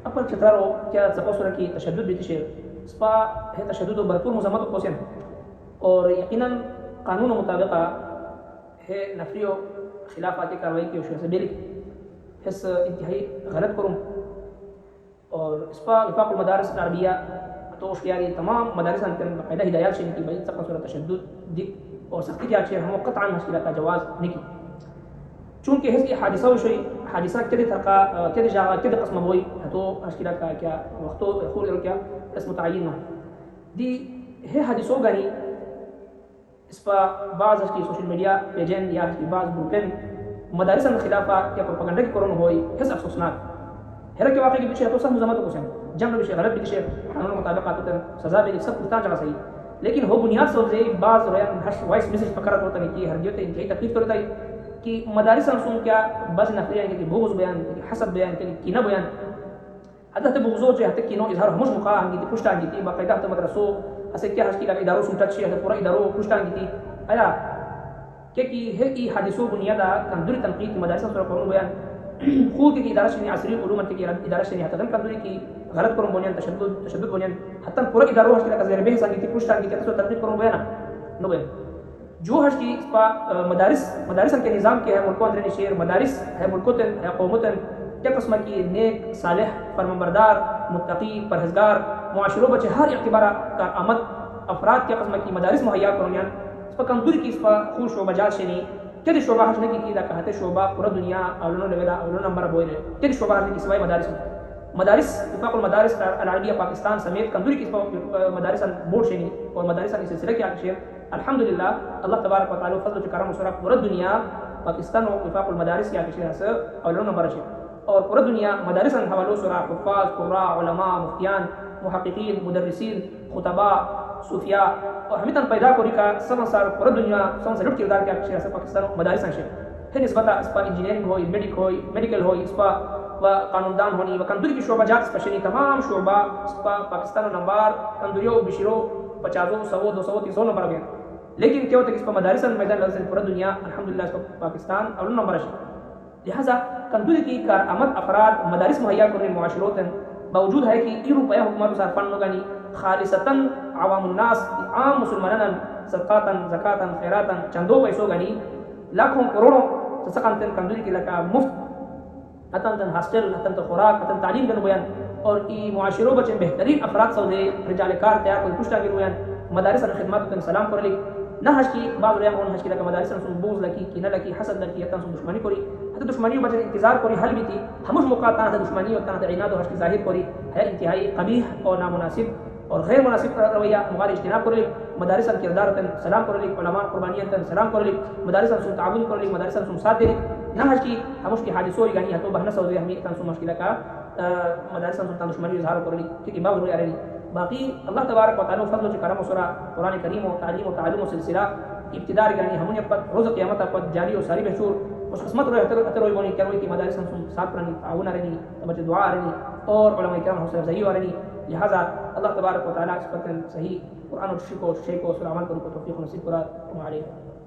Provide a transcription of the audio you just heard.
أبل كتارو كيا تقصر كي تشدد بتشير سبا هي تشدد برطول مزامات قوسين और यकीनन कानून मुताबिक है नफरियो खिलाफाती कार्रवाई की वजह से बिल हिस इंतहाई गलत करूँ और इस पर वफाक मदारस अरबिया तो यारी तमाम मदारस बाकायदा हिदायत शेन की भाई तक सूरत तशद्दुद दिक और सख्ती के आशे हम क़त्अन मुश्किल का जवाज़ नहीं की चूँकि हिस की हादिसा वशई हादिसा के थका के जगह के कस्म हुई तो मुश्किल का क्या वक्तो खूल क्या इस मुतय्यन दी है हादिसों गनी इस पर बाज़ की सोशल मीडिया पेजन या की बाज़ ग्रुपें मदारस खिलाफा या प्रोपेगेंडा की कोरोना हुई हिस अफसोसनाक हेरा के वाक़े की पीछे तो सब मुजम्मत को जंग विषय गलत विषय कानून मुताबिक आते सजा भी सब कुछ जगह सही लेकिन हो बुनियाद से जे बाज़ रोयन हर वॉइस मैसेज पकड़त होता नहीं कि हर दियोते इंतहाई तकलीफ करता है कि मदारस सुन क्या बज़ नफरिया कि बुग़्ज़ बयान कि हसद बयान कि कीना बयान हदत बुग़्ज़ो जो हते कीनो इजहार हमश मुका अंगी पुष्टा अंगी बाकायदा हते मदरसो असे क्या हस्की का इदारो सुन टच है पूरा इदारो पुष्टा अंगी आया कि है कि हादिसो बुनियादा कंदुरी तनकीद की मदारस सुन कौन बयान खूब की इदारा शनी असरी उलूम के इदारा शनी हतन कंदुरी की गलत करूं बुनियान तशद्दुद बुनियान हतन पूरा इदारो हस्की का ज़ेर बेहस अंगी पुष्टा अंगी तो तनकीद करूं बयान नो बयान जो हस्की मदारस के निज़ाम के है मुल्कों अंदर शेर मदारस है मुल्कों है कौमतन क्या कस्म की नेक सालेह फरमाबरदार मुत्तकी परहेज़गार मुआशरों बचे हर इख्तिबार का आमद अफराद क्या कस्म की मदारस मुहैया करोनियान इस पर कंदूरी की इस पर खूब शोबा जात शेनी क्या शोबा हटने की कहते शोबा पूरा दुनिया अवलों लेवला अवलों नंबर बोए क्या शोबा हटने की सिवाय मदारस वफाकुल मदारस अल-अरबिया पाकिस्तान समेत कंदूरी की मदारस बोर्ड शेनी और मदारस के सिलसिले के आगे अल्हम्दुलिल्लाह अल्लाह तबारक व तआला फज़ल करम उसरा पूरा दुनिया पाकिस्तान और वफाकुल मदारस के आगे से अवलों नंबर है और पूरा दुनिया मदारस हवालों सुरा हुफ़ाज़ कुर्रा उलमा मुफ्तियान मुहक़्क़ीक़ीन मुदर्रिसीन खुतबा सूफिया और हमें तन पैदा कोरी का समसार पूरा दुनिया समझ लुट किरदार के अक्षर से पाकिस्तान मदारस अंशे है निस्बत इस पर इंजीनियरिंग हो मेडिकल हो इस पर व कानूनदान होनी व कंदूरी की शोबा जात स्पेशली तमाम शोबा इस पर पाकिस्तान नंबर कंदूरियों बिशरो 50 100 200 300 नंबर गया लेकिन क्या होता है कि इस पर मदारस मैदान लफ्ज़ पूरा दुनिया अल्हम्दुलिल्लाह इस पर पाकिस्तान अव्वल नंबर है लिहाजा कंदूरी की कारआमद अफराद मदारस मुहैया करने मुआशरोतन बावजूद है कि ई रुपया हुकूमत सार फंड होगानी खालिसतन आवामुन्नास आम मुसलमानन सदकातन ज़कातन खैरातन चंदो पैसों गनी लाखों करोड़ों ससकंतन कंदूरी की लका मुफ्त अतन हॉस्टल अतन खुराक अतन तालीम गन बयान और ई मुआशरों बचे बेहतरीन अफराद सौदे रिजाल कार तैयार कोई पुष्टा गिर बयान मदारस खिदमत सलाम कर ली न हज की बाज़ रिया उन हज की लका मदारस बोझ लकी कि न लकी हसद लकी अतन दुश्मनी कोरी हत दुश्मनी बचे इंतजार कोरी हल भी थी हमश मुकाता है दुश्मनी और तना इनाद हज की जाहिर कोरी है इंतहाई कबीह और नामुनासिब और गैर मुनासिब रवैया मुगार इज्तिनाब कर ली मदारस किरदार सलाम कर ली उलमा कुर्बानियत सलाम कर ली मदारस सुन ताउन कर ली मदारस सुन साथ दे ली न हज की हमश की हादिसो यानी हतो बहना सौदे हमें तन सुन मुश्किल का मदारस सुन दुश्मनी इजहार कर ली ठीक बाब रो यारी बाकी अल्लाह तबारक व तआला फज़ल के करम सुरा कुरान करीम और तालीम और तालीम सिलसिला इब्तिदार यानी हमने पर रोज़ क़यामत पर जारी और सारी महशूर उस किस्मत रो हतर रोई बोनी करवे की मदारस सुन साथ रनी ताउन रनी तबच दुआ रनी और उलमा किराम हौसला अफ़ज़ाई रनी लिहाजा अल्लाह तबारक व तआला इस पर सही कुरान और शेख को अमल करो तौफीक नसीब करा।